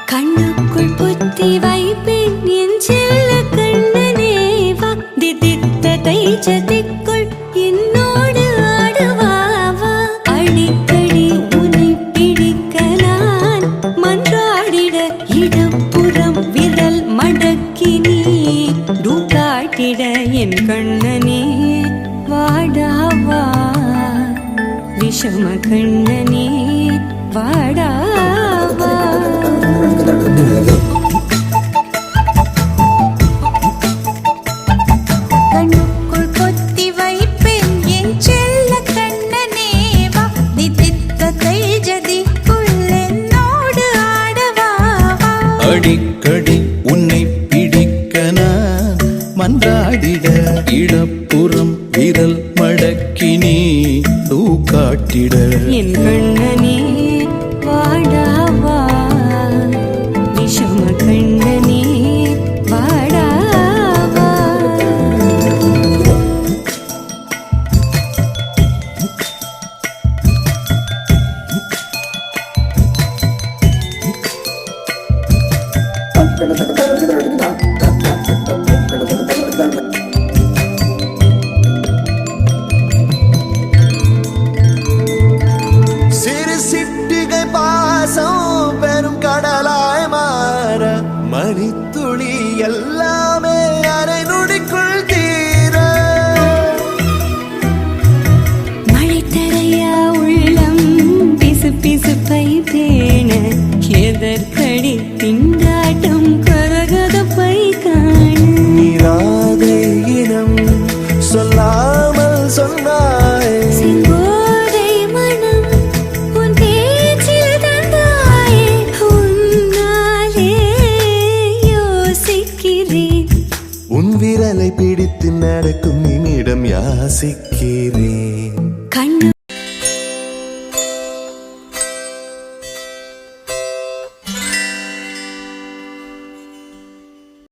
கண்ணுக்குள் புத்தி வைப்பேன் என் செல்ல கண்ணனே வா திதித்ததை ஜதிக்குள் என்னோடு ஆடுவாவா அடிக்கடி உன்னை பிடிக்க நான் மன்றாடிட இடப்புறம் விரல் மடக்கி நீ தூக்காட்டிட என் கண்ணனே வாடாவா விஷம கண்ணனே வாடாவா கண்ணுக்குள் கொத்தி வைப்பேன் என் செல்ல கண்ணனே வா திதித்ததை ஜதிக்குள் என்னோடு ஆடவா அடிக்கடி உன்னை பிடிக்க நான் மன்றாடிட இடப்புறம் விரல் மடக்கி நீ தூக்காட்டிட என் கண்ணனே வாடாவா விஷம கண்ணனே வாடாவா சிறு சிட்டிகை பாசம் பெரும் கடலாய் மாற மணித்துளி எல்லாமே அரை நொடிக்குள் தீர மழை தரையா உள்ளம் பிசு பிசுப்பை பேண எதற்கடி திண்டாட்டம் கரகதப்பை காண நீராதை இனம் சொல்லாமல் சொன்னாய் சிங்கோதை மனம் உன் பேச்சில் தந்தாயே உன்னாலே யோசிக்கிறேன் உன் விரலை பிடித்து நடக்கும் நிமிடம் யாசிக்கிறேன்